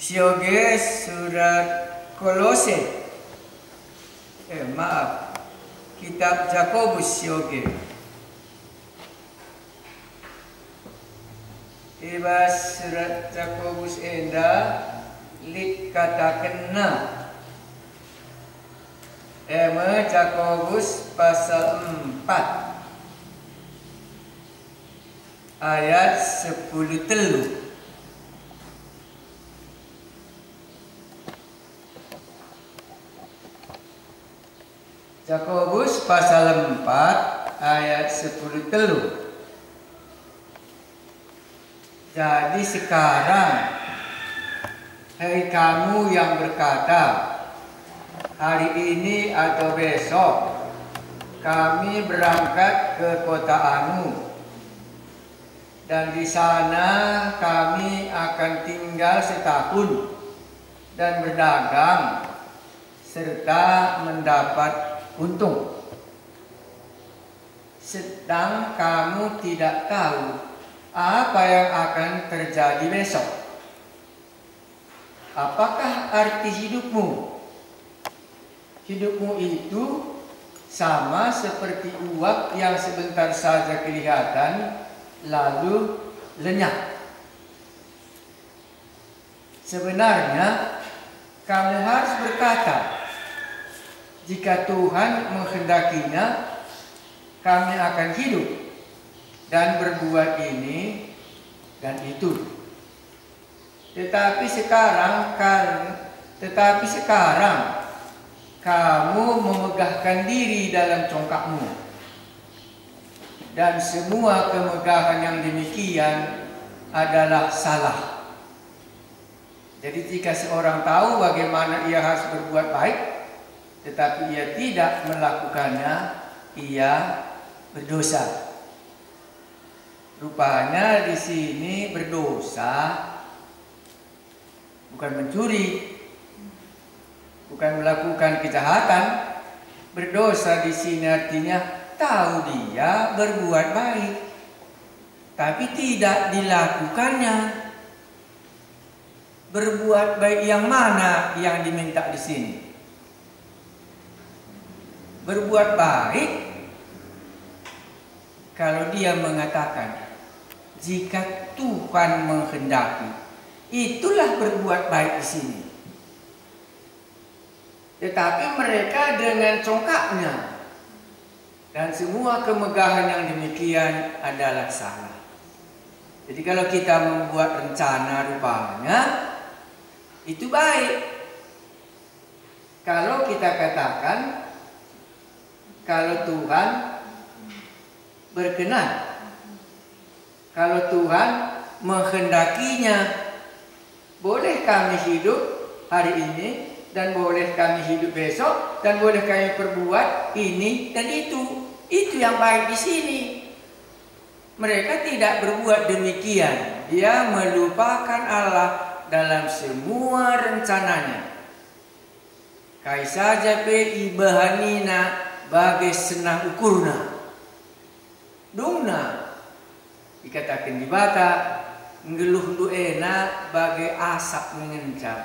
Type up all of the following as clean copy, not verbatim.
Sioge surat Kolose. Kitab Yakobus sioge. Ibas surat Yakobus enda lit kata kena. Yakobus pasal 4 ayat 10 telu. Yakobus pasal 4 ayat 10 telu. Jadi sekarang, hai kamu yang berkata, hari ini atau besok kami berangkat ke kota anu, dan di sana kami akan tinggal setahun dan berdagang serta mendapat untung. Sedang kamu tidak tahu apa yang akan terjadi besok. Apakah arti hidupmu? Hidupmu itu sama seperti uap yang sebentar saja kelihatan lalu lenyap. Sebenarnya kamu harus berkata, jika Tuhan menghendakinya, kami akan hidup dan berbuat ini dan itu. Tetapi sekarang kamu memegahkan diri dalam congkakmu, dan semua kemegahan yang demikian adalah salah. Jadi jika seorang tahu bagaimana ia harus berbuat baik, tetapi ia tidak melakukannya, ia berdosa. Rupanya di sini berdosa bukan mencuri, bukan melakukan kejahatan. Berdosa di sini artinya tahu dia berbuat baik, tapi tidak dilakukannya. Berbuat baik yang mana yang diminta di sini? Berbuat baik kalau dia mengatakan, jika Tuhan menghendaki, itulah berbuat baik di sini. Tetapi mereka dengan congkaknya, dan semua kemegahan yang demikian adalah salah. Jadi kalau kita membuat rencana rupanya itu baik. Kalau kita katakan, kalau Tuhan berkenan, kalau Tuhan menghendakinya, boleh kami hidup hari ini, dan boleh kami hidup besok, dan boleh kami perbuat ini dan itu. Itu yang baik di sini. Mereka tidak berbuat demikian. Dia melupakan Allah dalam semua rencananya. Kai saja pe ibahanina bagai senang ukurna. Dungna dikatakan di Bata, ngeluh duena bagai asap mengencar.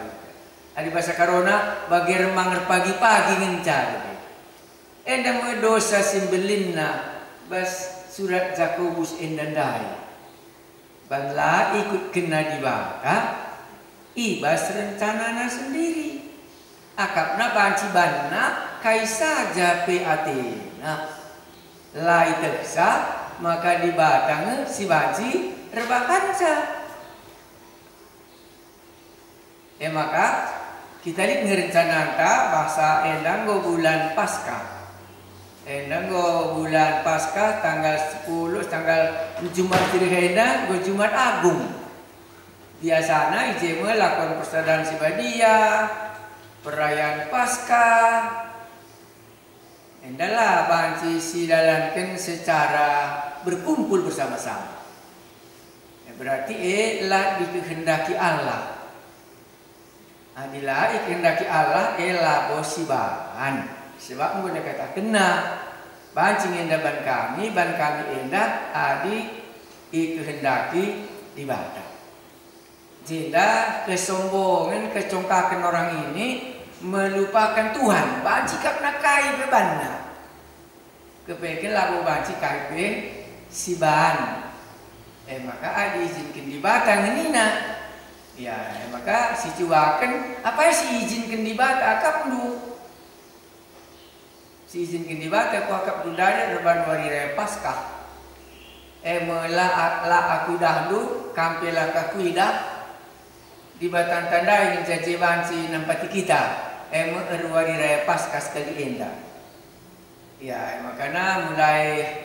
Ada bahasa Karona bagai remang pagi-pagi ngencar. Enda dosa simbelinna bas surat Yakobus endandai. Bangla ikut kena di Bata, ibas rencanana sendiri. Akapna banci banna kai saja pe atena. Lai teksa maka di batang si baci rebakanca. Maka kita lihat ngerencananta bahasa endang go bulan Paskah. Endang go bulan Paskah tanggal 10 tanggal Jumat Tirihenda go Jumat Agung. Biasanya ijeme lakon persaudaraan Sibadia, perayaan Paskah. Endalah banci sidalankan secara berkumpul bersama-sama. Berarti lah dikehendaki Allah. Adilah dikehendaki Allah lah bosibahan. Sebab mungkin kata kena banci enda ban kami enda adi dikehendaki di Batak. Jenda kesombongan, kecongkakan orang ini melupakan Tuhan. Banci karena kai bebanna. Kepeken lagu banci kai be siban. Maka diizinkan di batang nina. Ya, maka si cuakan apa si izinkan di bata akap lu. Si izinkan di bata ku akap lu dari reban wari raya Paskah. La aku dahulu kampilah kakuidah di batang tanda yang jaji banci nampati kita. Wari raya Paskah sekali endah. Ya, makanya mulai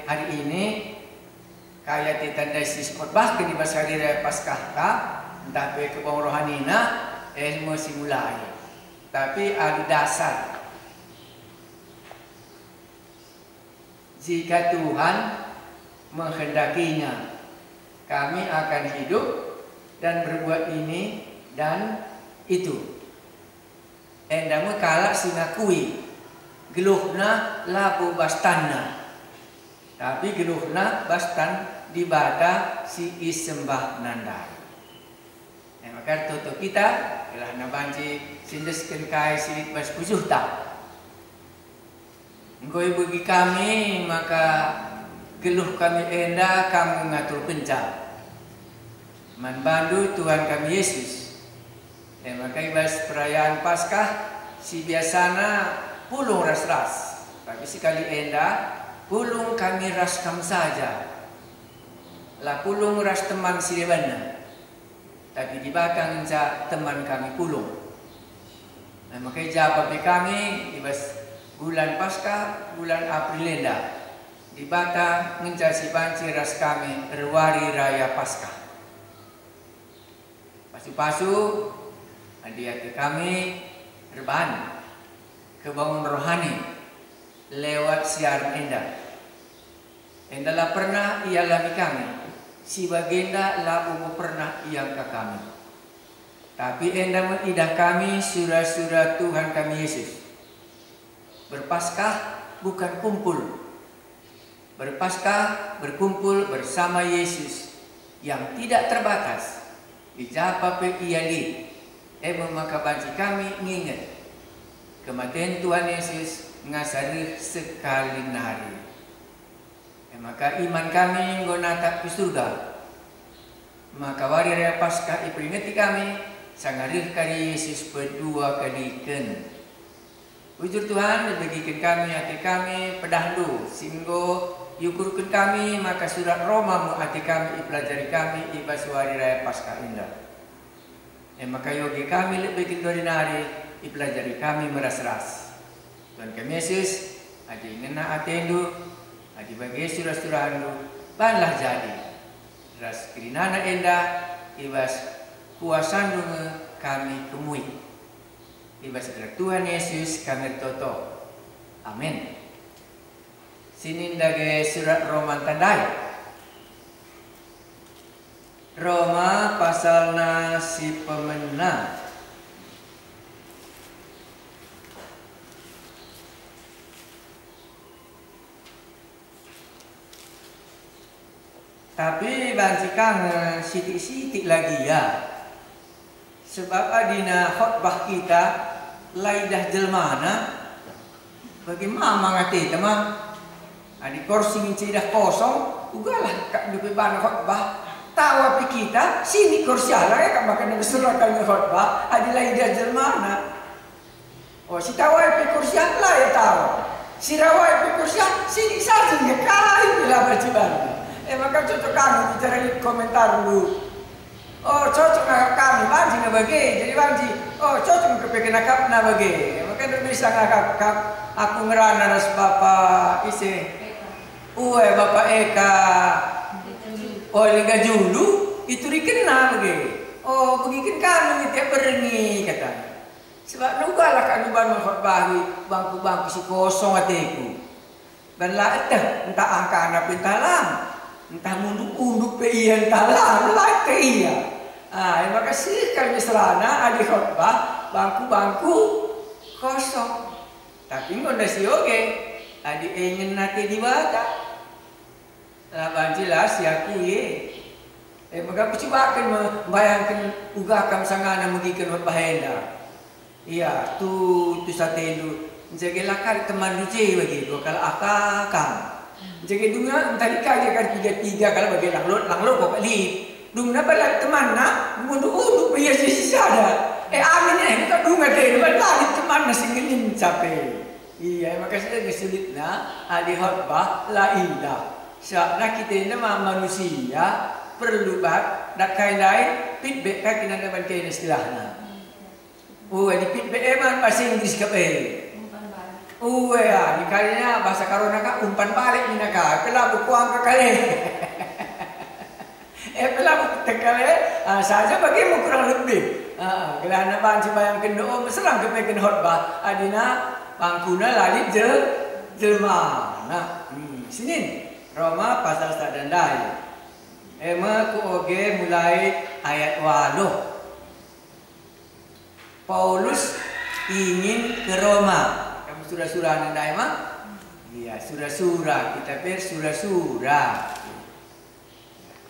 hari ini kaya ditandai spot bahkan di masa hari raya Paskah entah ke bawang rohanina masih mulai. Tapi ada dasar. Jika Tuhan menghendakinya, kami akan hidup dan berbuat ini dan itu. Endamu kalak singakui geluhna labu bastanna. Tapi geluhna bastan dibata si isembah nanda. Maka tutup kita ialah nabanci sindeskan kai silit bas pujuh tak. Engkau bagi kami maka geluh kami enda kamu ngatur pencak. Manbandu Tuhan kami Yesus. Maka ibas perayaan Paskah si biasana pulung ras-ras. Tapi sekali enda pulung kami ras kamu saja. Lah pulung ras teman si debana. Tapi di belakang teman kami pulung. Maka jawab kami ibas bulan Paskah, bulan April enda. Di bata ngencasi banci ras kami berwari raya Paskah. Pasu-pasu hati kami reban kebangun rohani lewat siaran endah. Endalah pernah ialah kami. Si bagenda labu pernah ia ke kami. Tapi endah mengidah kami surah-surah Tuhan kami Yesus. Berpaskah bukan kumpul. Berpaskah berkumpul bersama Yesus yang tidak terbatas. Ijapa pe iali. Maka banci kami ngingat kematian Tuhan Yesus ngasari sekali nari. Maka iman kami ngonatap ke surga. Maka wari raya Paskah iperingati kami sangarih kali Yesus berdua kalikan. Ujur Tuhan dibagikan kami hati kami pedahdu singgo yukurkan kami maka surat Roma mu hati kami ipelajari kami ibas wari raya Paskah indah. Maka yogi kami lebih dari nari ipelajari kami meras-ras. Tuhan kami Yesus adi ngena atendu adi bagi surah-surah anu banlah jadi. Ras kirinana endah ibas kuasa kami kemui. Ibas Tuhan Yesus kami toto. Amin. Sini ndage surat Roma tandai. Roma pasalna si pemena. Tapi bansikan sitik-sitik lagi ya. Sebab adina khotbah kita laidah jelmana bagi mama ngati teman. Adi kursi mencidah kosong, ugalah kak dupe ban khotbah. Tahu apa kita sini kursi ala ya kak makan bersurah kami khotbah adi laidah jelmana. Oh si tahu apa kursi ala ya tahu. Si rawa apa kursi sini saja ya kai bila berjiban. Maka cocok kami bicara di komentar dulu. Oh cocok ngakap kami, banci nggak bagi. Jadi banci, oh cocok kepengen ngakap nggak bagi. Maka tidak bisa ngakap. Aku ngerana ras bapak isi. Bapak Eka. Oh liga julu itu dikenal bagi. Oh begitu kami tiap berengi kata. Sebab nugalah kami ban mengkhotbahi bangku-bangku si kosong hatiku. Dan lah entah angka anak pintalang. Entah munduk-unduk pe iya entah lah ke iya. Maka sih kami selana adi khotbah bangku-bangku kosong. Tapi ngono si oke adi ingin nanti dibaca. Lah banjilas ya kiye. Maka percubakan membayangkan ugakam sangana magikan bahenda. Iya, tu satelu. Jadi lakar teman lucu bagi kalau akakam. Jadi dunia tadi kaji kan tiga kalau bagi langlo kok kali. Dumna balik teman nak, mundur biar sisa ada. Amin kita dunga deh, balik teman nasi ngin capek. Iya, maka saya kesulit na adi khotbah la indah. Sebab kita ini manusia perlu bat dak kain lain feedback kan kena dapat kain istilahnya. Di feedback eman bahasa Inggris ke ya, di kalinya bahasa karona ka umpan balik ni naka, pelabu kuang ke kali. Pelabu tekale, saja bagi kurang lebih. Kelana banci bayang kendo serang ke pekin khotbah, adina bangkuna lali jelma. Nah, sini Roma pasal sadandai. Ku oge mulai ayat 8. Paulus ingin ke Roma. Kamu surah-surah nandai mah? Iya, surah-surah. Kita pilih surah-surah.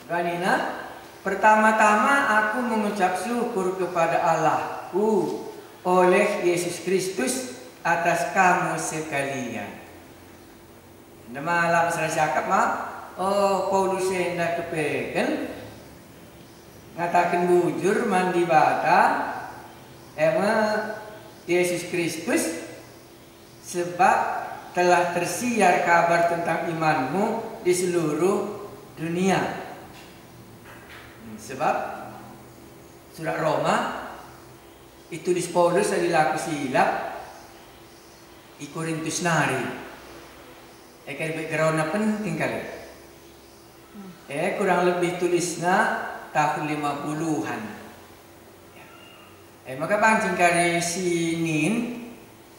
Ganina, pertama-tama aku mengucap syukur kepada Allahku oleh Yesus Kristus atas kamu sekalian. Malam serah cakap mah, Paulus hendak kepekan ngatakan bujur mandi bata Yesus Kristus sebab telah tersiar kabar tentang imanmu di seluruh dunia. Sebab surat Roma ditulis Paulus adalah silap di Korintus nari. Background penting kali. Kurang lebih tulisnya tahun 50-an. Maka pancing kali sinin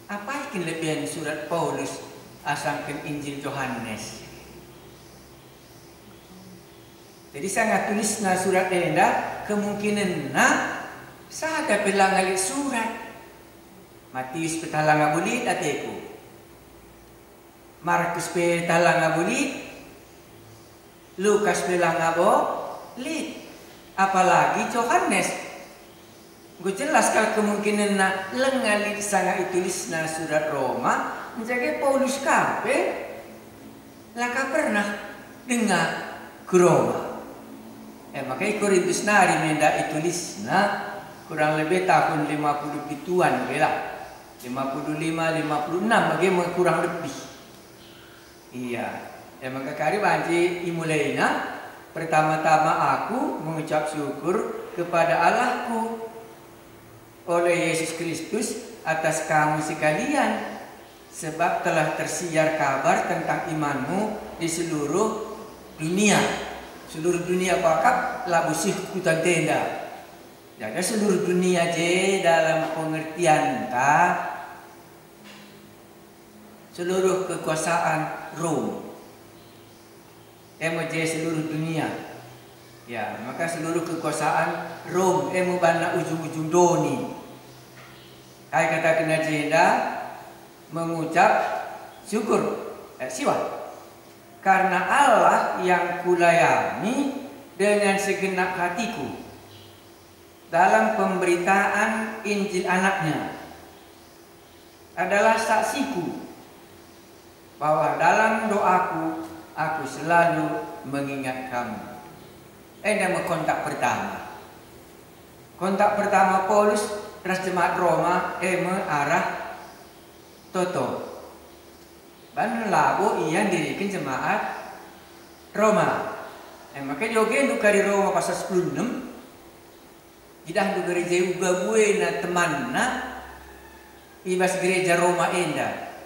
apa ikin lebihan surat Paulus asangkan Injil Yohanes. Jadi sangat tulisna surat enda kemungkinan sada pelang surat Matius petalang abulit ateku, Markus petalang abulit, Lukas pelang abulit, apalagi Yohanes. Gue jelas kalau kemungkinan lengalit sangat tulisna surat Roma menjaga Paulus kape laka pernah dengar ke Roma. Makanya Korintus nari menda itulis kurang lebih tahun 50 pituan lah, 55, 56 bagaimana kurang lebih. Iya, maka kari banci imulaina pertama-tama aku mengucap syukur kepada Allahku oleh Yesus Kristus atas kamu sekalian sebab telah tersiar kabar tentang imanmu di seluruh dunia. Seluruh dunia pakap labu sikutan tenda. Jadi seluruh dunia je dalam pengertian seluruh kekuasaan Rom. Je seluruh dunia. Ya, maka seluruh kekuasaan Rom bana ujung-ujung doni. Kayak kata kena jenda mengucap syukur. Siwa. Karena Allah yang kulayani dengan segenap hatiku dalam pemberitaan Injil anaknya adalah saksiku bahwa dalam doaku aku selalu mengingat kamu. Nama kontak pertama. Kontak pertama Paulus terus jemaat Roma arah Toto. Ban labo iyan dirikin jemaat Roma. Maka jogen du kari Roma pasal 16. Idah du gereja uga gue na teman na ibas gereja Roma enda.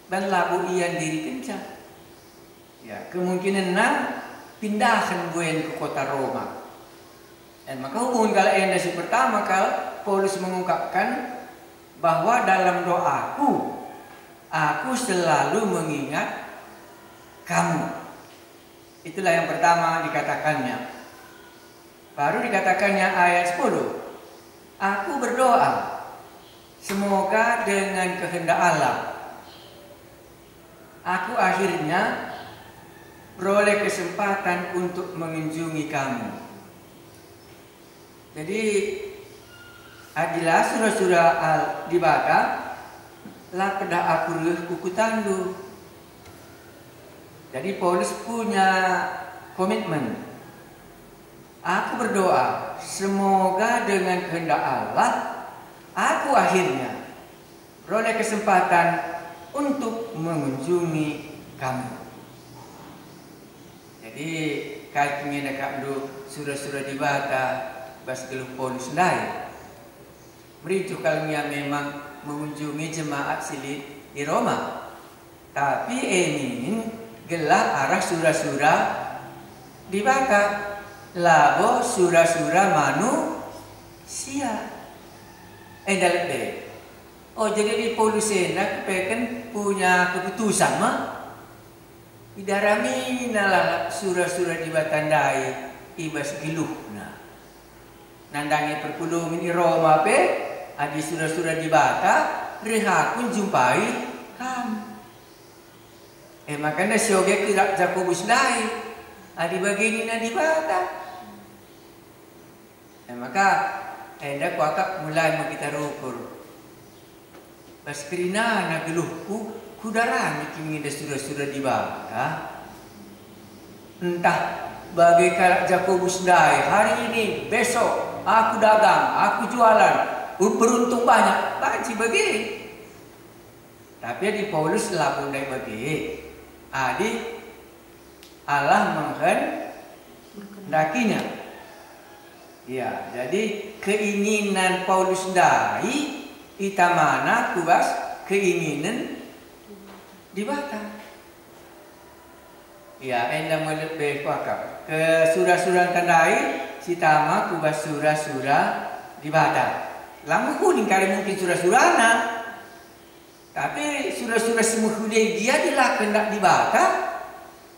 Ban labo iyan dirikin ca. Ya, kemungkinan pindahkan gue ke kota Roma. Maka hubungan kala enda si pertama kal Paulus mengungkapkan bahwa dalam doaku aku selalu mengingat kamu. Itulah yang pertama dikatakannya. Baru dikatakannya ayat 10. Aku berdoa semoga dengan kehendak Allah aku akhirnya beroleh kesempatan untuk mengunjungi kamu. Jadi adilah surah-surah dibaca lah kedah aku kuku tandu. Jadi Paulus punya komitmen. Aku berdoa semoga dengan kehendak Allah aku akhirnya beroleh kesempatan untuk mengunjungi kamu. Jadi kait ingin dekat dulu surah-surah dibaca bas geluh Paulus lain. Mericu kalnya memang mengunjungi jemaat silit di Roma. Tapi ini gelah arah surah-surah dibaca. Labo surah-surah manusia. Endal deh. Oh jadi di Paulus enak pengen punya keputusan mah. Idarami nalah surah-surah dibatandai ibas giluh nah. Nandangi perpuluh ini Roma pe adi surah-surah dibaca rehakun jumpai kamu. Makanya sioge kira Jakobus dai adi begini na dibaca. Maka hendak kuakak mulai mau kita rukur. Baskrina na geluhku kudarani kini ada surah-surah dibaca. Entah bagai kalak Jakobus dai hari ini besok aku dagang, aku jualan, beruntung banyak, banci bagi. Tapi di Paulus lapun dai bagi. Adi Allah menghendakinya. Ya, jadi keinginan Paulus dai ita mana kubas keinginan dibaca. Ya, enda melebih kuakap ke surah-surah tandai sitama kubas surah-surah dibaca. Lama kuning kali mungkin surah-surah na. Tapi surah-surah semua dia dilakukan tak dibaca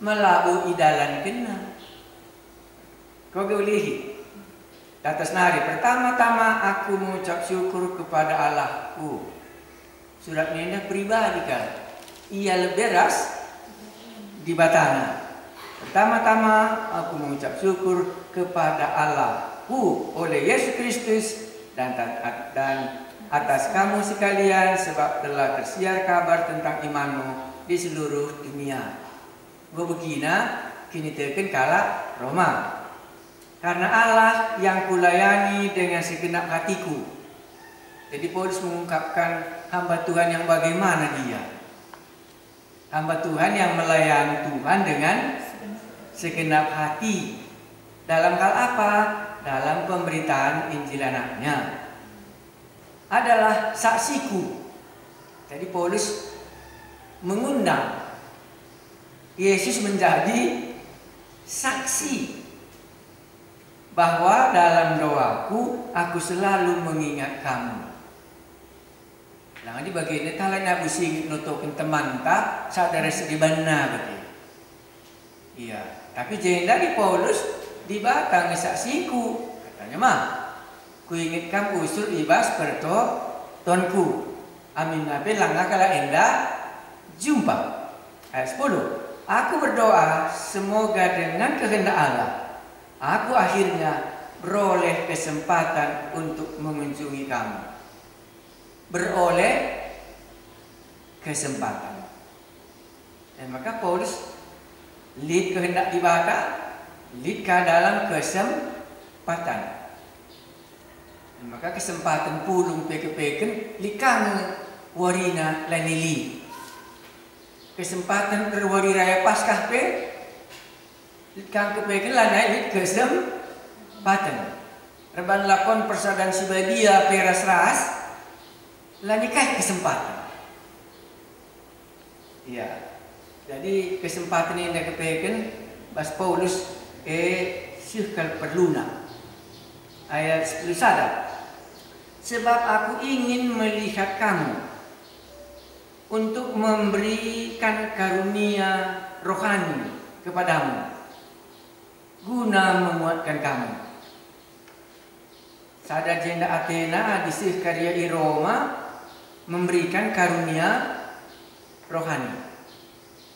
melabu idalan kena. Kau boleh. Atas nari pertama-tama aku mengucap syukur kepada Allahku. Surat ini pribadi kan. Ia lebih ras di batana. Pertama-tama aku mengucap syukur kepada Allahku oleh Yesus Kristus dan atas kamu sekalian sebab telah tersiar kabar tentang imanmu di seluruh dunia. Gue begina kini teken kala Roma. Karena Allah yang kulayani dengan segenap hatiku. Jadi Paulus mengungkapkan hamba Tuhan yang bagaimana dia. Hamba Tuhan yang melayani Tuhan dengan segenap hati. Dalam hal apa? Dalam pemberitaan Injil anaknya. Adalah saksiku. Jadi Paulus mengundang Yesus menjadi saksi. Bahwa dalam doaku aku selalu mengingat kamu. Nah, di bagian talanya busing nutukin teman tak saudara sedibana begitu. Iya, tapi jenda di Paulus dibaca ngesaksiku katanya mah. Ku ingat kamu usul ibas pertonku. Amin nabi langga kala enda jumpa. Ayat 10. Aku berdoa semoga dengan kehendak Allah aku akhirnya beroleh kesempatan untuk mengunjungi kamu. Beroleh kesempatan. Dan maka Paulus lid kehendak dibaca, lid ke dalam kesempatan. Dan maka kesempatan pulung peke-peken likang warina lanili. Kesempatan berwari raya Paskah pe kang kepeken lanai kesempatan. Reban lakon persadan sibadia peras ras lanikah kesempatan. Ya. Jadi kesempatan ini dah kepeken bas Paulus sihkal perluna. Ayat 10 sadar. Sebab aku ingin melihat kamu untuk memberikan karunia rohani kepadamu guna menguatkan kamu. Sadar jenda Athena disih karya di Roma memberikan karunia rohani.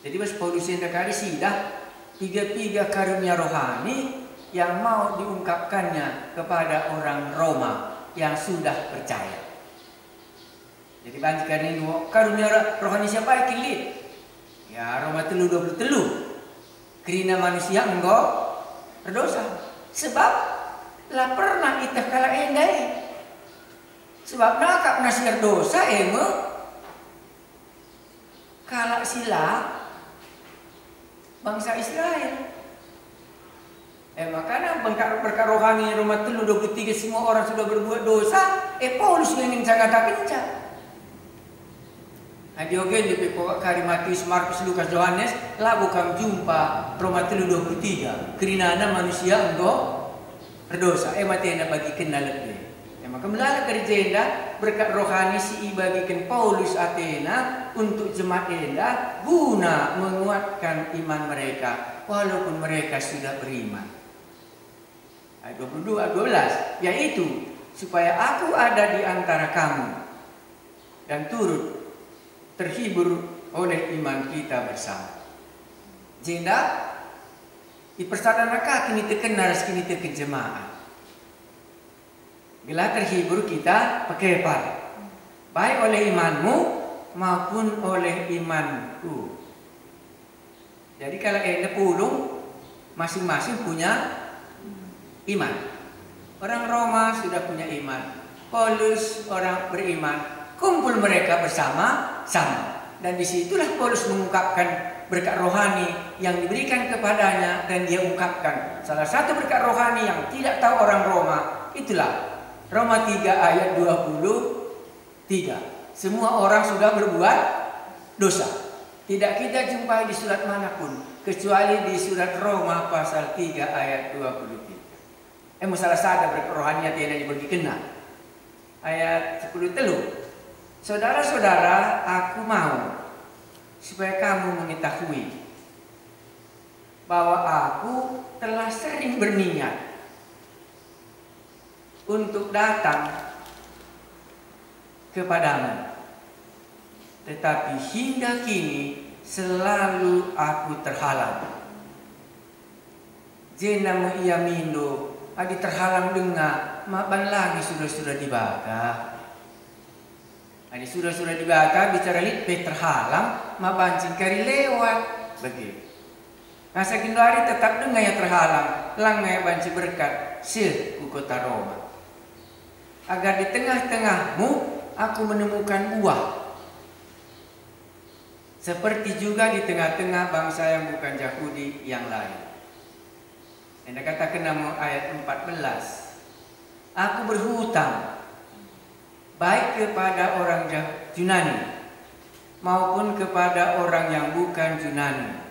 Jadi pas Paulus yang kali sidah tiga karunia rohani yang mau diungkapkannya kepada orang Roma yang sudah percaya. Jadi banjikan ini karunia rohani siapa kilit? Ya Roma 3:23. Kerina manusia engkau berdosa. Sebab lah pernah itah kala endai. Sebab nak nasir dosa kala sila bangsa Israel. Makanya berkat rohani Roma 3:23 semua orang sudah berbuat dosa. Paulus ingin sangat kencang. Diogen di kari Matius, Markus, Lukas, Yohanes lah bukan jumpa Roma 3:23. Kerana manusia engkau berdosa. Matena bagi kenal lebih. Maka melalui kerja berkat rohani si bagikan Paulus Athena untuk jemaat enda guna menguatkan iman mereka walaupun mereka sudah beriman. Ayat 22-12 yaitu supaya aku ada di antara kamu dan turut terhibur oleh iman kita bersama. Jenda di persadaran kini terkenal kini terkejemaah. Bila terhibur kita pakai par, baik oleh imanmu maupun oleh imanku. Jadi kalau ada pulung masing-masing punya iman. Orang Roma sudah punya iman. Paulus orang beriman. Kumpul mereka bersama-sama. Dan disitulah Paulus mengungkapkan berkat rohani yang diberikan kepadanya dan dia ungkapkan. Salah satu berkat rohani yang tidak tahu orang Roma itulah Roma 3 ayat 23. Semua orang sudah berbuat dosa. Tidak kita jumpai di surat manapun kecuali di surat Roma pasal 3 ayat 23. Salah satu berkat rohani yang dibagi kenal. Ayat 10 telu. Saudara-saudara, aku mau supaya kamu mengetahui bahwa aku telah sering berniat untuk datang kepadamu, tetapi hingga kini selalu aku terhalang. Jenamu ia mindo, adi terhalang dengar, maban lagi sudah dibaka. Adi sudah dibaka, bicara lipe terhalang, mabancing kari lewat, begitu. Masa hari tetap dengar yang terhalang, langai banci berkat, ku kota Roma. Agar di tengah-tengahmu aku menemukan buah. Seperti juga di tengah-tengah bangsa yang bukan Yahudi yang lain. Anda katakan nama ayat 14. Aku berhutang baik kepada orang Yunani maupun kepada orang yang bukan Yunani.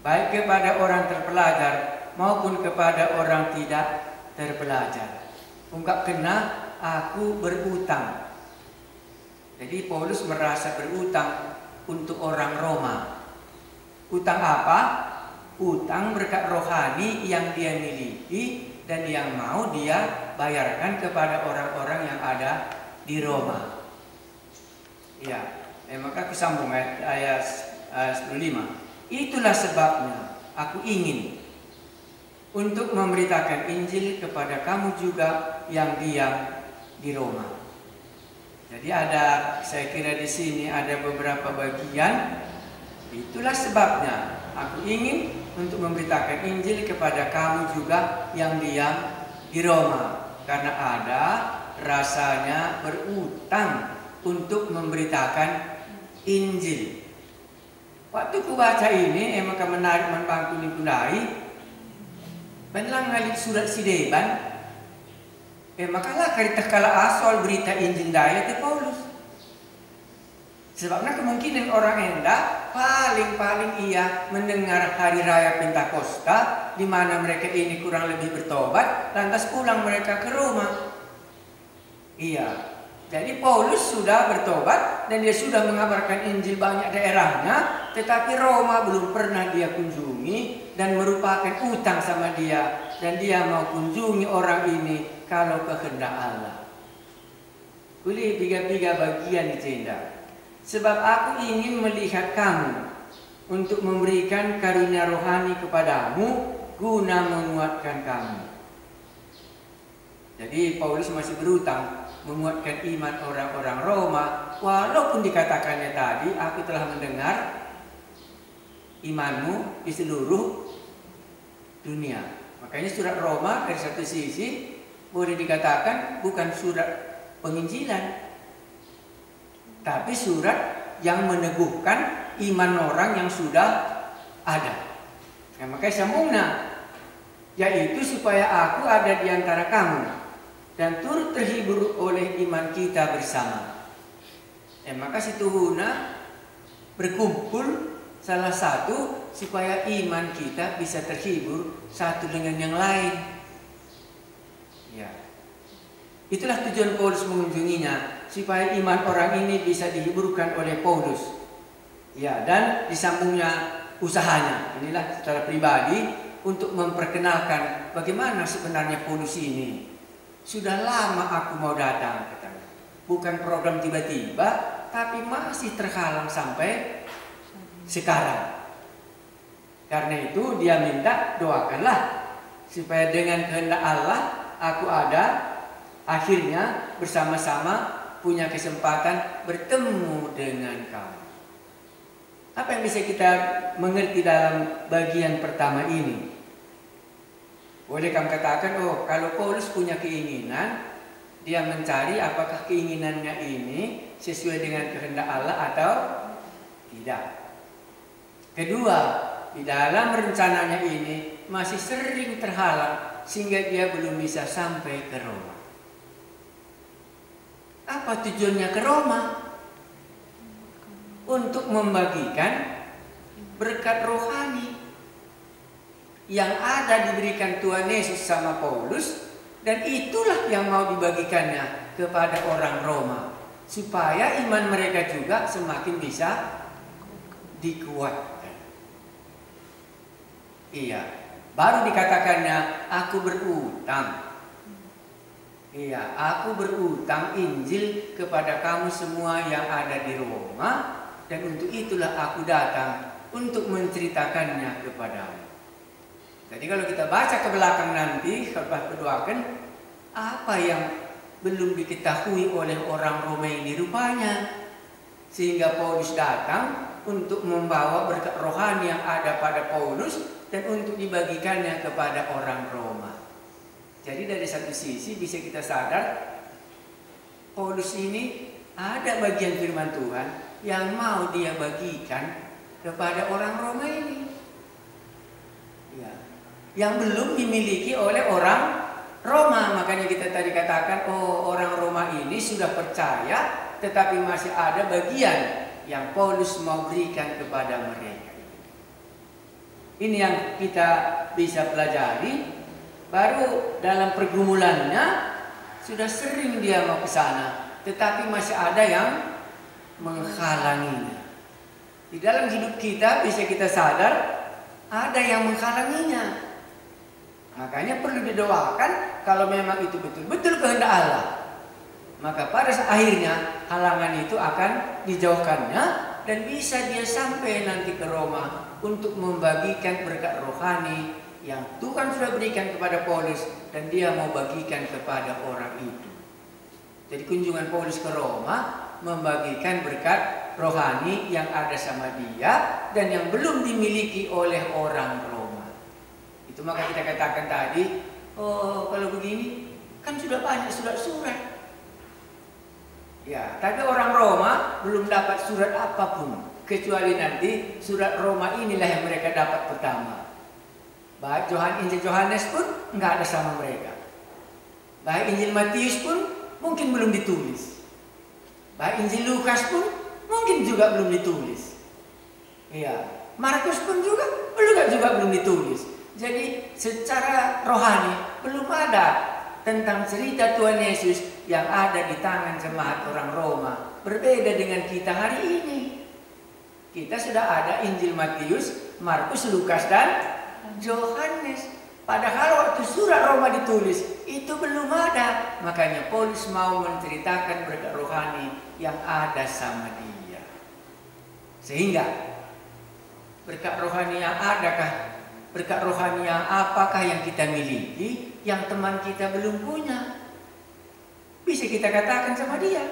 Baik kepada orang terpelajar maupun kepada orang tidak terpelajar. Ungkap kena aku berutang. Jadi Paulus merasa berutang untuk orang Roma. Utang apa? Utang berkat rohani yang dia miliki dan yang mau dia bayarkan kepada orang-orang yang ada di Roma. Ya, maka kesambung ayat 15. Itulah sebabnya aku ingin untuk memberitakan Injil kepada kamu juga yang diam di Roma. Jadi saya kira di sini ada beberapa bagian. Itulah sebabnya aku ingin untuk memberitakan Injil kepada kamu juga yang diam di Roma. Karena ada rasanya berutang untuk memberitakan Injil. Waktu ku baca ini, maka menarik membangku ni kulai. Benlang ngalik surat Sideban. Makalah karita kala asal berita Injil daya te Paulus. Sebabnya kemungkinan orang enda paling ia mendengar hari raya Pentakosta di mana mereka ini kurang lebih bertobat, lantas pulang mereka ke Roma. Iya. Jadi Paulus sudah bertobat dan dia sudah mengabarkan Injil banyak daerahnya, tetapi Roma belum pernah dia kunjungi dan merupakan utang sama dia, dan dia mau kunjungi orang ini kalau kehendak Allah. Boleh 3 bagian di tenda. Sebab aku ingin melihat kamu untuk memberikan karunia rohani kepadamu guna menguatkan kami. Jadi Paulus masih berutang menguatkan iman orang-orang Roma, walaupun dikatakannya tadi, aku telah mendengar imanmu di seluruh dunia. Makanya surat Roma dari satu sisi boleh dikatakan bukan surat penginjilan, tapi surat yang meneguhkan iman orang yang sudah ada. Nah, makanya sambungnya, yaitu supaya aku ada di antara kamu dan turut terhibur oleh iman kita bersama. Maka situhuna berkumpul salah satu supaya iman kita bisa terhibur satu dengan yang lain. Ya. Itulah tujuan Paulus mengunjunginya, supaya iman orang ini bisa dihiburkan oleh Paulus. Ya, dan disambungnya usahanya. Inilah secara pribadi untuk memperkenalkan bagaimana sebenarnya Paulus ini. Sudah lama aku mau datang, katanya. Bukan program tiba-tiba, tapi masih terhalang sampai sekarang. Karena itu dia minta, doakanlah supaya dengan kehendak Allah aku ada akhirnya bersama-sama punya kesempatan bertemu dengan kamu. Apa yang bisa kita mengerti dalam bagian pertama ini? Boleh kami katakan, oh kalau Paulus punya keinginan, dia mencari apakah keinginannya ini sesuai dengan kehendak Allah atau tidak. Kedua, di dalam rencananya ini masih sering terhalang sehingga dia belum bisa sampai ke Roma. Apa tujuannya ke Roma? Untuk membagikan berkat rohani yang ada diberikan Tuhan Yesus sama Paulus, dan itulah yang mau dibagikannya kepada orang Roma supaya iman mereka juga semakin bisa dikuatkan. Iya, baru dikatakannya aku berutang. Iya, aku berutang Injil kepada kamu semua yang ada di Roma, dan untuk itulah aku datang untuk menceritakannya kepadamu. Jadi kalau kita baca ke belakang nanti, khotbah kedoakan, apa yang belum diketahui oleh orang Roma ini rupanya, sehingga Paulus datang untuk membawa berkat rohani yang ada pada Paulus dan untuk dibagikannya kepada orang Roma. Jadi dari satu sisi bisa kita sadar, Paulus ini ada bagian firman Tuhan yang mau dia bagikan kepada orang Roma ini. Ya. Yang belum dimiliki oleh orang Roma. Makanya kita tadi katakan, oh orang Roma ini sudah percaya, tetapi masih ada bagian yang Paulus mau berikan kepada mereka. Ini yang kita bisa pelajari. Baru dalam pergumulannya sudah sering dia mau ke sana, tetapi masih ada yang menghalanginya. Di dalam hidup kita bisa kita sadar ada yang menghalanginya. Makanya perlu didoakan kalau memang itu betul-betul kehendak Allah. Maka pada akhirnya halangan itu akan dijauhkannya dan bisa dia sampai nanti ke Roma untuk membagikan berkat rohani yang Tuhan sudah berikan kepada Paulus dan dia mau bagikan kepada orang itu. Jadi kunjungan Paulus ke Roma membagikan berkat rohani yang ada sama dia dan yang belum dimiliki oleh orang Roma. Itu maka kita katakan tadi, oh kalau begini kan sudah banyak surat-surat. Ya, tapi orang Roma belum dapat surat apapun kecuali nanti surat Roma inilah yang mereka dapat pertama. Baik Injil Yohanes pun nggak ada sama mereka. Baik Injil Matius pun mungkin belum ditulis. Baik Injil Lukas pun mungkin juga belum ditulis. Iya, Markus pun juga belum ditulis. Jadi secara rohani belum ada tentang cerita Tuhan Yesus yang ada di tangan jemaat orang Roma. Berbeda dengan kita hari ini. Kita sudah ada Injil Matius, Markus, Lukas, dan Yohanes. Padahal waktu surat Roma ditulis itu belum ada. Makanya Paulus mau menceritakan berkat rohani yang ada sama dia. Sehingga berkat rohani yang adakah berkat rohani yang apakah yang kita miliki yang teman kita belum punya? Bisa kita katakan sama dia.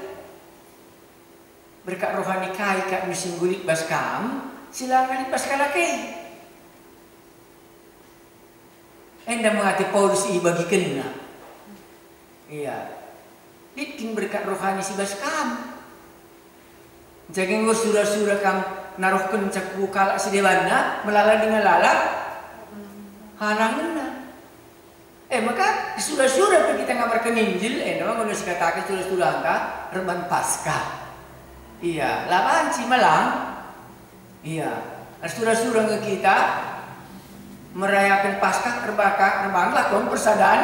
Berkat rohani kai kak musim gulit baskam, silakan paskalake. Enda mengati Paulus bagi kena. Iya. Dikin berkat rohani si baskam. Jangan ngurus surah-surah kam naruhkan caku kalak si dewana melala dengan lala halangan. Maka surah-surah kita ngabarkan Injil. Nama kalau katakan surah-surah angka reban pasca. Iya, laban si malang. Iya, surah-surah kita merayakan Paskah terbakar terbang lakon persadaan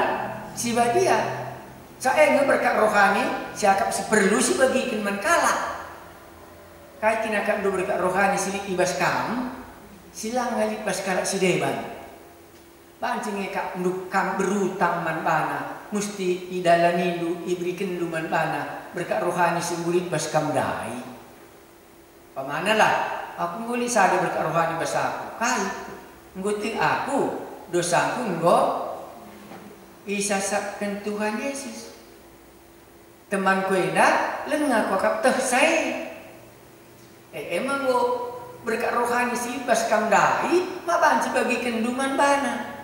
si badia. Saya berkat rohani siakap si perlu si bagikan menkala. Kai kina kan do berkat rohani silik ibas kam silang ngalik baskala si deban. Bancing kak nduk kam berutang man bana musti idalani lu iberikan lu man bana berkat rohani singgulit bas kam dai. Pamana lah aku nguli sada berkat rohani bas aku. Kai ngguting aku dosaku nggo isasapkan Tuhan Yesus. Teman ku enda lengah ko kap teh saya. Emang go berkat rohani si bas kam dai mabanci bagi kenduman bana.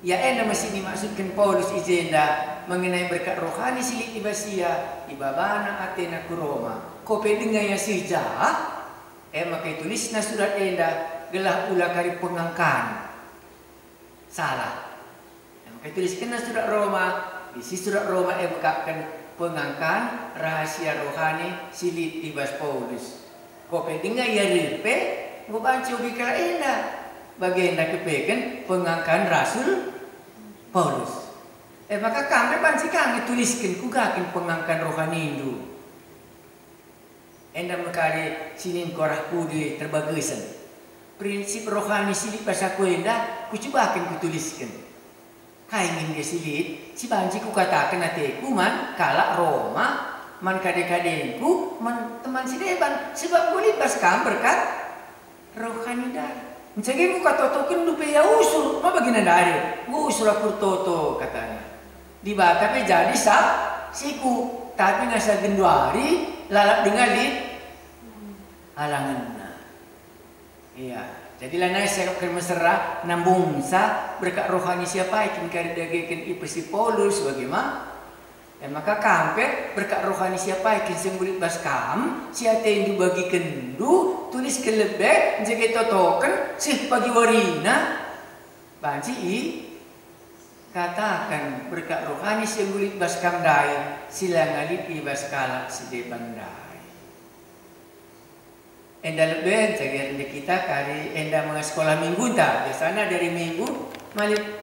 Ya masih dimaksudkan Paulus izenda mengenai berkat rohani silik ibasia ibabana atena ku Roma. Kope dengar ya sija maka tulis na surat enda gelah ulah kari pengangkan. Salah. Maka tuliskan na surat Roma, isi surat Roma mengungkapkan pengangkan rahasia rohani silik ibas Paulus. Kope dengar ya ripe ngubanci ubi kala enda. Bagian dah kepekan pengangkan Rasul Paulus. Maka kami panci kami tuliskan kugakin pengangkan rohani itu. Enda mekari sinin korah pudi terbagusan. Prinsip rohani silit bahasa ku enda kucubakan kutuliskan. Kaingin dia silit si banci ku katakan nanti man kalak Roma man kade-kadengku man teman si deban sebab kulit pas kam berkat rohani dah. Mencari muka toto kan lupa ya usur, apa begini dari? Gua usur aku toto katanya. Di bata pe jadi siku, tapi ngasa genduari lalap dengan lid halangan. Iya, jadilah nai saya akan mesra nambung sa berkat rohani siapa ikin kari dagekan ipesi Paulus bagaimana? Maka kampe berkat rohani siapa ikin sembulit baskam siate yang dibagi kendu tulis kelebek jaga totokan sih bagi warina banci katakan berkat rohani sembulit baskam dai silang alipi baskala sede bandai. Enda lebih jaga kita kari enda menga sekolah minggu tak biasanya dari minggu malip